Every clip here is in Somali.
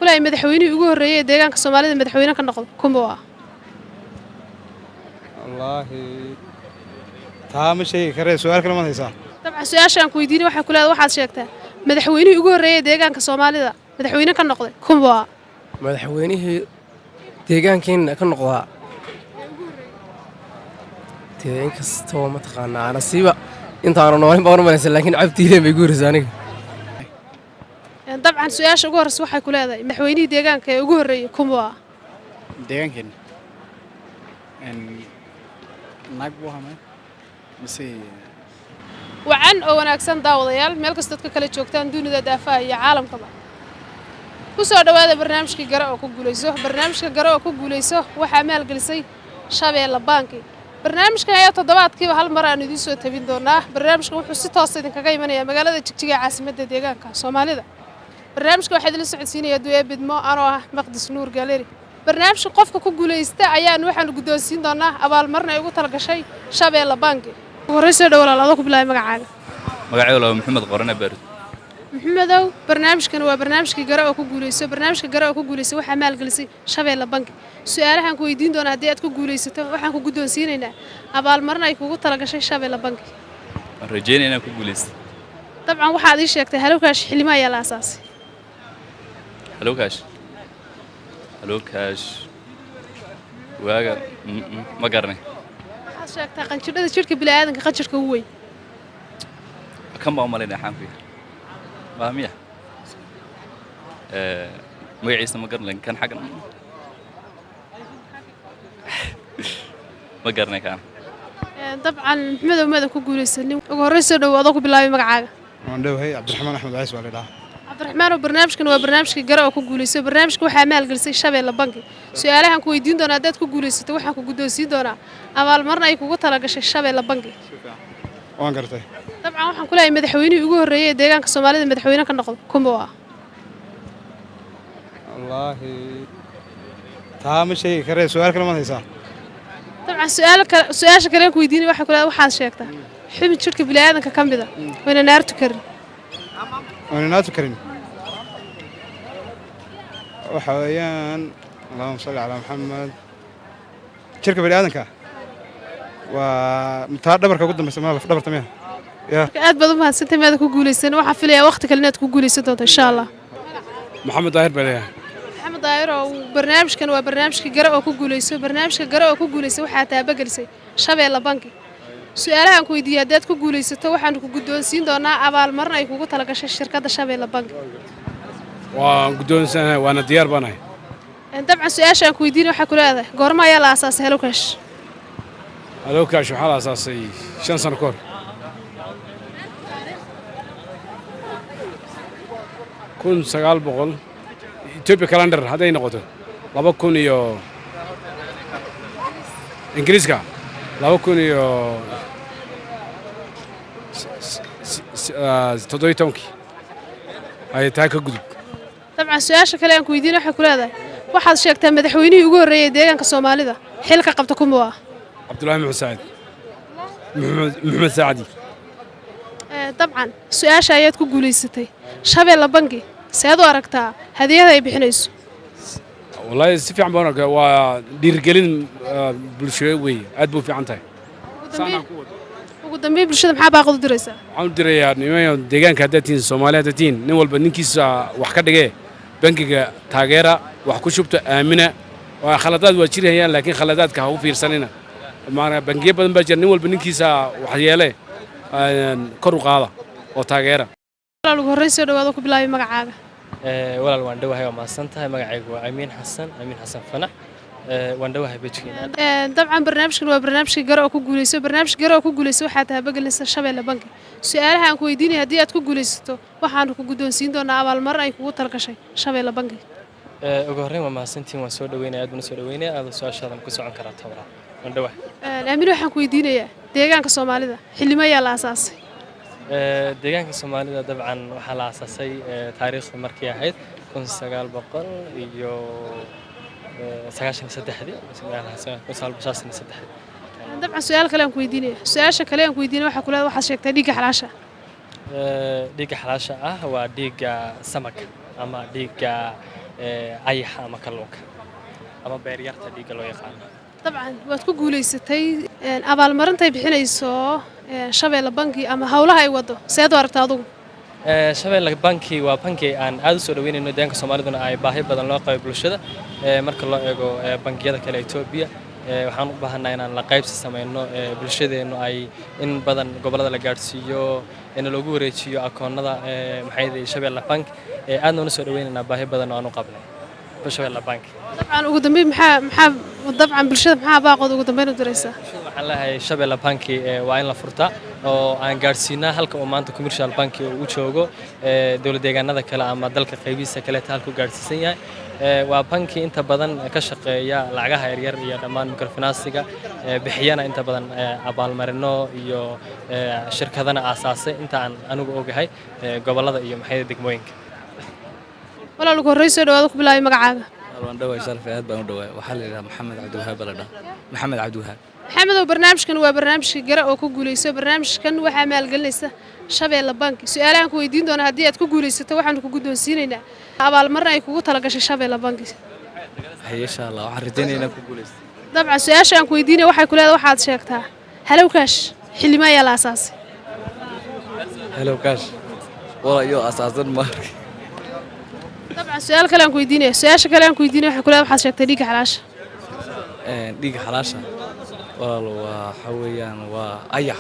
ku leeyahay madaxweynihii ugu horreeyay ee deegaanka Soomaalida madaxweyne ka noqdo kuma waa wallaahi taa ma sheegi karee su'aal kale ma haysaa dabcan su'aashaan ku weydiinay waxay ku leedahay waxaad sheegtaa madaxweynihii ugu horreeyay ee deegaanka Soomaalida madaxweyne ka noqday kuma waa madaxweynihii deegaankeena ka noqdaa in kastoo mataqaanaa nasiiba intaanu noolin baan u malaysan laakiin cabdiileen bay guuraysaa aniga dabcan su'aasha ugu horreysa waxay ku leedahay madaxweynihii deegaanka ee ugu horreeyay kuma waa deegaankeena naag buu ahaa mise wacan oo wanaagsan daawadayaal meel kasta dadka kala joogtaan dunida daafaha iyo caalamkaba ku soo dhawaada barnaamijkii Garo oo ku guuleyso barnaamijka Garo oo ku guuleyso waxaa maalgelisay Shabeelle Banki barnaamijkan ayaa toddobaadkiiba hal mar aan idin soo tabin doonaa barnaamijku wuxuu si toos ah idinkaga imanayaa magaalada Jigjiga caasimadda deegaanka Soomaalida barnaamijka waxaa idin socodsiinaya Duwe Bidmo anoo ah Maqdis Nuur Galeri barnaamijka qofka ku guuleysta ayaan waxaan guddoonsiin doonaa abaalmarin ay ugu talagashay Shabeelle Banki waraysi dhawalaalo ku bilaay magacaaga magacayga waa Maxamed Qorane Barid maxamedow barnaamijkan waa barnaamijkii Garo oo ku guuleyso barnaamijka Garo oo ku guuleyso waxaa maalgelisay Shabeelle Banki su'aalahan ku weydiin doonaa haddii aad ku guuleysato waxaan ku guddoonsiinaynaa abaalmarin ay kugu talagashay Shabeelle Banki rajeynaa inaan ku guuleysto dabcan waxaad ii sheegtay halowkaash xilimo ayaa la aasaasay halowkaash waaga ma garanay waxaad sheegtaa qanjidhada jidhka bini'aadanka qanjirka ugu weyn kan baa u malaynaya xaanku waa miya magaciisa ma garanay kan xaggan ma garanay kan dabcan maxamedow maada ku guuleysanin ugu horreysoo dhow adoo ku bilaabay magacaaga waan dhowhay Cabdiraxmaan Axmed Cays waa leedahay cabdiraxmaan barnaamijkan waa barnaamijkii Garo oo ku guuleyso barnaamijka waxaa maalgelisay Shabeelle Banki su'aalahan ku weydiin doonaa haddaad ku guuleysato waxaan ku guddoonsiin doonaa abaalmarin ay kugu talagashay Shabeelle Banki waan gartay dabcan waxaan ku leeyahay madaxweynihii ugu horreeyay ee deegaanka Soomaalida madaxweyne ka noqdo kuma waa wallaahi taa ma sheegi karee su'aal kale ma haysaa dabcan su'aasha kale ku weydiinay waxay ku leedahay waxaad sheegtaa xubin jidhka bini'aadanka ka mid ah wayna naartu karin waana naatu karin waxa weeyaan allahumma salli calaa maxamed jirka bini'aadanka waa taa dhabarka ugu dambaysa ma laf dhabarta miya aad baad u mahadsantahay maada ku guuleysan waxaan filayaa waqti kale inaad ku guuleysan doonto insha Allah maxamed daahir baa leeyahay maxamed daahir oo barnaamijkan waa barnaamijkii Garo oo ku guuleyso barnaamijka Garo oo ku guuleyso waxaa taabagelisay Shabeelle Banki su'aalahan ku weydiiyay haddaad ku guuleysato waxaan ku guddoonsiin doonaa abaalmarin ay kugu talagashay shirkadda Shabeelle Banki waan guddoonsanahay waana diyaar baanahay dabcan su'aashaan ku weydiinay waxaa ku leedahay goorma ayaa la aasaasay halowkaash waxaa la aasaasay 5 sano ka hor 1900 Ethiopia calendar hadday noqoto 2000 iyo Ingiriiska 2000 iyo 17 ay taa ka gudub dabcan su'aasha kale aan ku weydiinay waxay ku leedahay waxaad sheegtaa madaxweynihii ugu horreeyay ee deegaanka Soomaalida xilka qabta kuma waa Cabdullaahi Maxamed Saacidi dabcan su'aasha ayaad ku guuleysatay Shabeelle Banki seed u aragtaa hadiyada ay bixinayso wallaahi si fiican baan arkaa waa dhiirigelin bulshada weey aad buu fiican tahay ugu dambeyn bulshada maxaa baaqad u diraysaa waxaan u dirayaa nimanka deegaanka haddatiin Soomaaliya haddatiin nin walba ninkiisa wax ka dhigee bankiga taageera wax ku shubta aamina waa khaladaad waa jirayaan laakiin khaladaadka ha u fiirsanina maana bankiyo badan baa jira nin walba ninkiisa wax yeelay kor u qaada oo taageera walaal ugu horreysoo dhawaado ku bilaabay magacaaga walaal waan dhawahay waa mahadsantahay magacaygu waa Amiin Xasan Fanax waan dhawahay bejkiina dabcan barnaamijkan waa barnaamijkii Garo oo ku guuleyso barnaamijka Garo oo ku guuleyso waxaa taabagelisay Shabeelle Banki su'aalahan ku weydiinay haddii aad ku guuleysato waxaan ku guddoonsiin doonaa abaalmarin ay kugu talagashay Shabeelle Banki ugu horreyn waa mahadsantiin waan soo dhaweynaya aad baan soo dhaweynaya aad su'aashaadan ku socon karaa tawra waan dhawahay amiin waxaan ku weydiinayaa deegaanka Soomaalida xilimo ayaa la aasaasay deegaanka Soomaalida dabcan waxaa la aasaasay taariikhda markii ahayd 1900 iyo 93 dabcan su'aal kale aan ku weydiinayaa su'aasha kale aan ku weydiinay waxa ku leedahay waxaad sheegtay dhiigga xalaasha dhiigga xalaasha ah waa dhiigga samaka ama dhiigga ayaxa ama kalluunka ama beeryarta dhiigga loo yaqaano. dabcan waad ku guulaysatay abaalmarintay bixinayso shabeelle bangi ama howlaha ay wado seed u aragtaa adugu Shabeelle banki waa banki aan aad u soo dhaweynayno deegaanka Soomaaliduna ay baahi badan loo qabo bulshada marka loo eego bangiyada kale Itoobiya waxaan u baahanahay inaan la qaybsi sameeyno bulshadeenu ay in badan gobolada la gaarsiiyo in lagu wareejiyo akoonnada maxay Shabeelle bank aadna u soo dhaweynaynaa baahi badan oo aan u qabnay Shabeelle bank dabcan ugu dambeyn maxaa dabcan bulshada maxaa baaqood ugu dambeyn u diraysaa waxaan leeyahay Shabeelle banki waa in la furtaa oo aan gaarsiinaa halka uu maanta commercial bank uu joogo dawlad deegaanada kale ama dalka qaybihiisa kale halka uu gaarsiisan yahay waa banki inta badan ka shaqeeya lacagaha yaryar iyo dhammaan microfinance-ga bixiyana inta badan abaalmarino iyo shirkadana aasaasay inta aan anigu ogahay gobolada iyo maxay degmooyinka walaal ugu horreysay soo dhawaad ku bilaabay magacaaga waan dhawaay sharaf aad baan u dhawaay waxaa la yiraahdaa maxamed cabdiwahaab la dhahaa maxamed cabdiwahaab maxamedow barnaamijkan waa barnaamijka gara oo ku guulayso barnaamijkan waxaa maalgelinaysa shabeelle banki su'aalahan ku weydiin doona haddii aad ku guulaysato waxaanu ku guddoonsiinaynaa abaalmarin ay kugu talagashay shabeelle banki insha allah waxaan rajaynaynaa ku guulaysto dabcan su'aasha aan ku weydiinaya waxay ku leedahay waxaad sheegtaa halow kaash xilima ayaa la aasaasay hello cash wala iyo asaasan markii dabcan su'aal kale aan ku weydiinaya su'aasha kale aan ku weydiinaya waxay ku leedahay waxaad sheegtay dhiigga xalaasha dhiigga xalaasha walaal waxa weeyaan waa ayax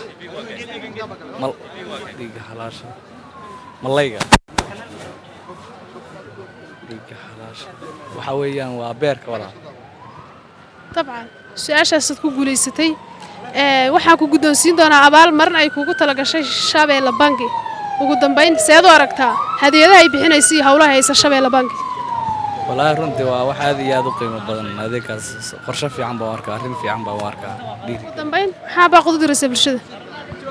mal dhiigga xalaasha malayga dhiigga xalaasha waxa weeyaan waa beerka walaal dabcan su'aashaasaad ku guulaysatay waxaan ku guddoonsiin doonaa abaalmarin ay kugu talagashay shabeelle banki ugu dambeyn seed u aragtaa hadiyadaha ay bixinaysa iyo howlaha haysa shabeelle banki walahi runtii waa wax aad iyo aad u qiimo badan adeegkaas qorshe fiican baan arkaa arrin fiican baan arkaa ugu dambeyn maxaa baaqad u diraysaa bulshada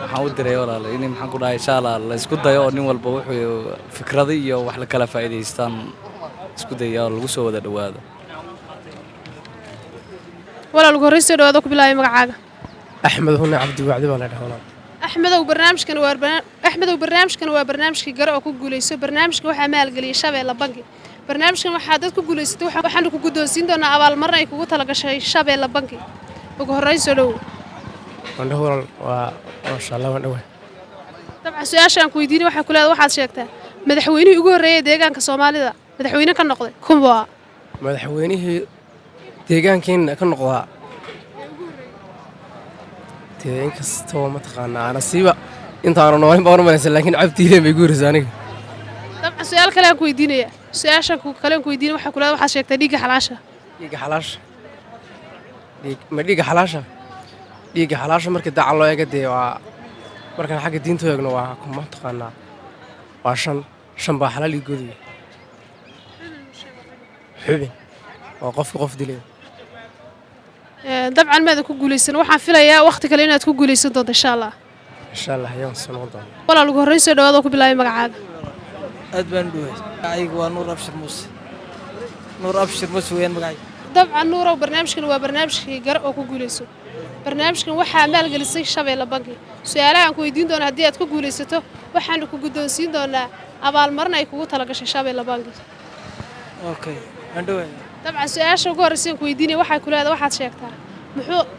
waxaan u diray walaal in maxaan ku dhahay insha Allah la isku dayo oo nin walba wuxuu fikrado iyo wax la kala faa'iideystaan isku dayo oo lagu soo wada dhawaado walaal ugu horreysay soo dhawaad ku bilaabay magacaaga أحمد هنا عبد وعد ولا هنا axmedow barnaamijkan waa barnaamijkii gara oo ku guulayso barnaamijka waxaa maalgeliyay shabeelle banki barnaamijkan waxaa dad ku guulaysatay waxaanu ku guddoonsiin doonaa abaalmarin ay kugu talagashay shabeelle banki ugu horreyn soo dhowow وأنا هو ما شاء الله وأنا dabcan su'aashaan ku weydiinay waxay ku leedahay waxaad sheegtaa madaxweynihii ugu horreeyay deegaanka Soomaalida madaxweyne ka noqday kumba مدحوينه ديجان كين كان نقضاء تين كستو ما تقنا أنا سيبا أنت أنا نوعين بقول ما لكن عبتي ليه بيقول زاني dabcan su'aal kale aan ku weydiinaya su'aashaan kale aan ku weydiinay waxay ku leedahay waxaad sheegtaa dhiigga xalaasha ديج حلاش ما ديج حلاشة ديج حلاشة مركز دع الله يقدي مركز حق الدين تو يجنوا ما تقنا وعشان شنبه حلال يقولي حبي وقف دليل dabcan maada ku guulaysan waxaan filayaa waqti kale inaad ku guulaysan doonto insha Allah إن شاء الله يوم سنوضا walaal ugu horreyn soo dhawaad ku bilaabay magacaaga aad baan dhuhay aygu waa nuur abshir muuse weeyaan magacay dabcan nuurow barnaamijkan waa barnaamijkii gara oo ku guulayso barnaamijkan waxaa maalgelisay shabeelle banki su'aalaha aan ku weydiin doona haddii aad ku guulaysato waxaanu ku guddoonsiin doonaa abaalmarin ay kugu talagashay shabeelle banki okay aan dhuhay dabcan su'aasha ugu horreysay aan ku weydiinay waxay ku leedahay waxaad sheegtaa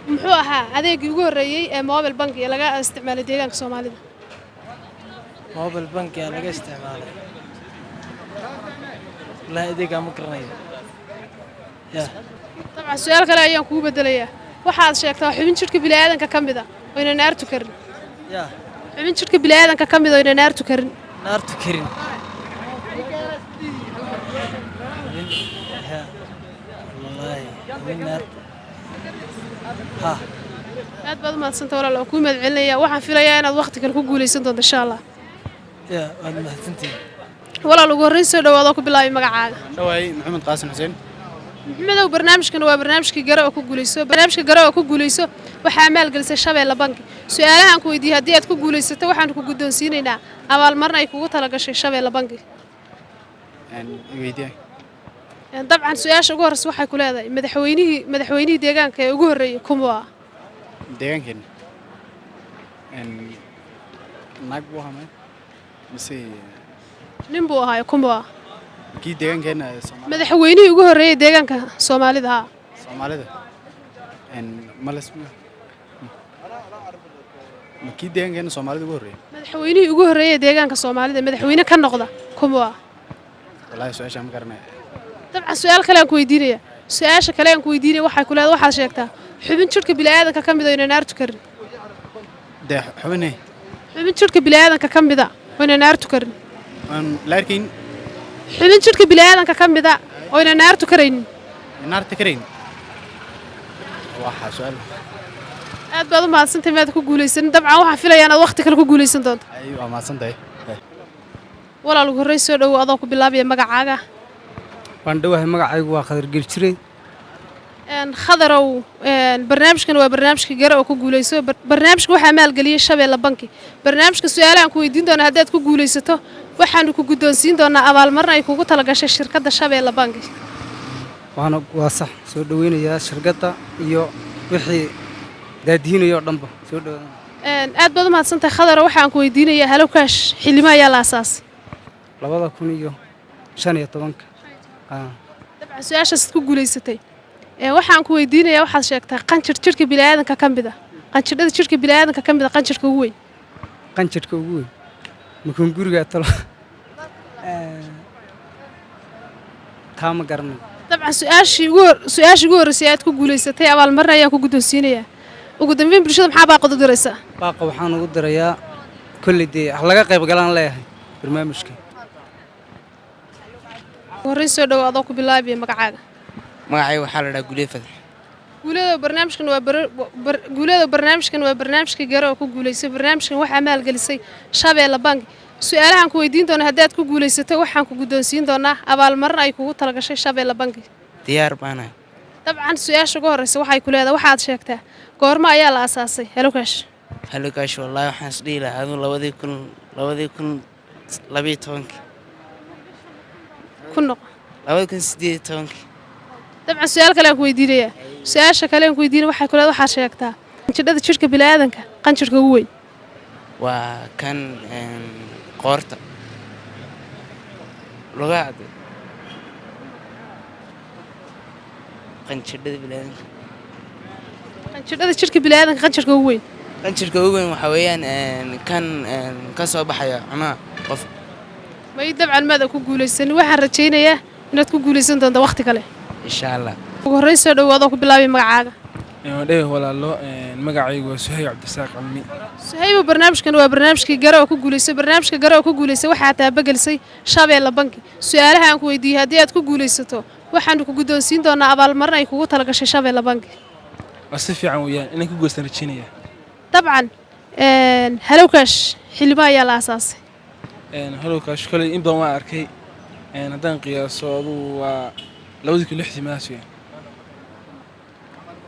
muxuu ahaa adeegii ugu horreeyay ee mobile banki ee laga isticmaalay deegaanka Soomaalida mobile bank yaa laga isticmaalay la adeega ma garanayo ya dabcan su'aal kale ayaan kugu bedelayaa waxaad sheegtaa xubin jirka bini'aadanka ka mid ah oo inaan naartu karin ya xubin jirka bini'aadanka ka mid ah oo inaan naartu karin naartu karin ya wallahi min naar ha aad baad u mahadsantahay walaal oo ku mahadcelinaya waxaan filayaa inaad waqti kale ku guulaysan doonto insha Allah ya waad mahadsantihiin walaal ugu horreyn soo dhawaad ku bilaabay magacaaga dhawaay maxamed qaasim xuseen maxmedow barnaamijkan waa barnaamijkii gara oo ku guulayso barnaamijka gara oo ku guulayso waxaa maalgelisay shabeelle banki su'aalaha aan ku weydiiyay haddii aad ku guulaysato waxaanu ku guddoonsiinaynaa abaalmarin ay kugu talagashay shabeelle banki weydiiyay dabcan su'aasha ugu horreysa waxay ku leedahay madaxweynihii deegaanka ee ugu horreeyay kumba deegaankeena naag buu ahaa mise nin buu ahaa kumba kii deegaankeena madaxweynihii ugu horreeyay deegaanka soomaalida haa Soomaalida malas ma kii deegaankeena Soomaalida ugu horreeyay madaxweynihii ugu horreeyay deegaanka soomaalida madaxweyne ka noqda kuma wallaahi su'aasha ma garanay dabcan su'aal kale aan ku weydiinaya su'aasha kale aan ku weydiinaya waxay ku leedahay waxaad sheegtaa xubin jirka bini'aadanka ka mid ah inaan naartu karin dee xubinay xubin jirka bini'aadanka ka mid ah inaan naartu karin aan laakiin xubin jirka bini'aadanka ka mid ah oo inaan naartu karaynin naarta karayn waxa su'aal aad baad u mahadsantahay maad ku guulaysan dabcan waxaan filayaa inaad waqti kale ku guulaysan doonto ay waa mahadsantahay walaal ugu horreyn soo dhowow adoo ku bilaabaya magacaaga waan dhawahay magacaygu waa Khadar Geljiray khadarow barnaamijkan waa barnaamijka gare oo ku guulayso barnaamijka waxaa maalgeliyay Shabeelle Banki barnaamijka su'aalahan ku weydiin doona haddaad ku guulaysato waxaanu ku guddoonsiin doonaa abaalmarin ay kugu talagashay shirkadda Shabeelle Banki waa sax soo dhaweynayaa shirkadda iyo wixii daadiinayo dhanba soo dhawaanaya aad baad u mahadsantahay khadarow waxaan ku weydiinayaa Hello Cash xilimo ayaa la aasaasay 2015 dabcan su'aashaas ku guulaysatay waxaan ku weydiinayaa waxaad sheegtaa qanjir jirka bini'aadanka ka mid ah qanjidhada jirka bini'aadanka ka mid ah qanjirka ugu weyn qanjirka ugu weyn makun guriga talo taa ma garanay dabcan su'aashii ugu horreysay aad ku guulaysatay abaalmarin ayaan ku guddoonsiinayaa ugu dambeyn bulshada maxaa baaqad u diraysaa baaqa waxaan ugu dirayaa kolley dee wax laga qayb galaan leeyahay barnaamijka horreyn soo dhowow adoo ku bilaabaya magacaaga magacayga waxaa la dhahaa Gulee Fadax guuleedo barnaamijkan waa barnaamijka gare oo ku guulayso barnaamijkan waxaa maalgelisay Shabeelle Banki su'aalahan ku weydiin doona haddaad ku guulaysato waxaan ku guddoonsiin doonaa abaalmarin ay kugu talagashay Shabeelle Banki diyaar baanahay dabcan su'aasha ugu horreysa waxay ku leedahay waxaad sheegtaa goorma ayaa la aasaasay Hello Cash Hello Cash wallaahi waxaan is dhihi lahaa aduu 2012 ku noqo 2018 dabcan su'aal kale aan ku weydiinayaa su'aasha kale aan ku weydiinaya waxay ku leedahay waxaad sheegtaa qanjidhada jirka bini'aadanka qanjirka ugu weyn waa kan qoorta lugaha qanjidhada bini'aadanka qanjidhada jirka bini'aadanka qanjirka ugu weyn qanjirka ugu weyn waxaa weeyaan kan ka soo baxaya cunaha qof may dabcan maada ku guulaysanin waxaan rajaynayaa inaad ku guulaysan doonto waqti kale insha Allah ugu horreyn soo dhowow adoo ku bilaabaya magacaaga wadhawe walaalo magacaygu waa Suhayb Cabdisaaq Cilmi Suhayb barnaamijkan waa barnaamijkii gare oo ku guulayso barnaamijka gare oo ku guulayso waxaa taabagelisay Shabeelle Banki su'aalaha aan ku weydiiyay haddii aad ku guulaysato waxaanu ku guddoonsiin doonaa abaalmarin ay kugu talagashay Shabeelle Banki waa si fiican weeyaan inaan ku guulaysan rajaynaya dabcan Hello Cash xilimo ayaa la aasaasay Hello Cash kolay in badan waan arkay haddaan qiyaaso aduu waa 2006 maas weeyaan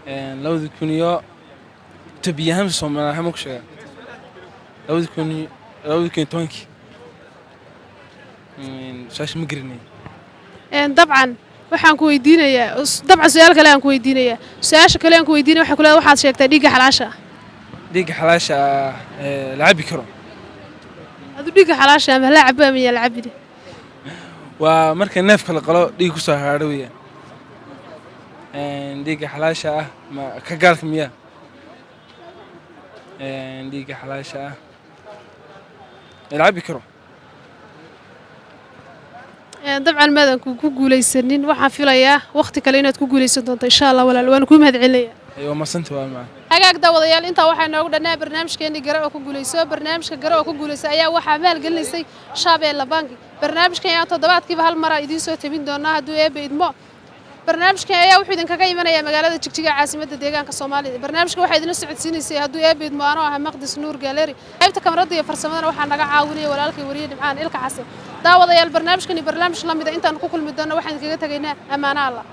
2000 tabiyahan Soomaaliya ma ku sheega 2010 shaash ma garanay dabcan waxaan ku weydiinayaa dabcan su'aal kale aan ku weydiinayaa su'aasha kale aan ku weydiinaya waxa ku leedahay waxaad sheegtaa dhiigga xalaasha dhiigga xalaasha la cabi karo adu dhiigga xalaasha ama la cabo ama la cabide waa marka neefka la qalo dhiig ku soo haadho weeyaan dhiigga xalaasha ah ma ka gaalka miyaa dhiigga xalaasha ah la cabi karo dabcan maadan ku guulaysanin waxaan filayaa waqti kale inaad ku guulaysan doonto insha Allah walaal waan ku mahadcelinayaa waa masanta waa macaan hagaag daawadayaal intaa waxaa noogu dhanaa barnaamijkeennii gare oo ku guulayso barnaamijka gare oo ku guulaysa ayaa waxaa maalgelinaysay Shabeelle Banki barnaamijkan ayaa toddobaadkiiba hal mar idiin soo tabin doonaa hadduu eebbe idmo barnaamijkan ayaa wuxuu idinkaga imanayaa magaalada Jigjiga caasimadda deegaanka Soomaalida barnaamijka waxaa idin socodsiinaysay hadduu eebbe idmo anoo ah Maqdis Nuur Gallery qaybta kamarada iyo farsamada waxaa naga caawinaya walaalkay wariye Dhimcaan Ilka Xasan daawadayaal barnaamijkan iyo barnaamij lamida intaan ku kulmi doono waxaan idinkaga tagaynaa amaana Allah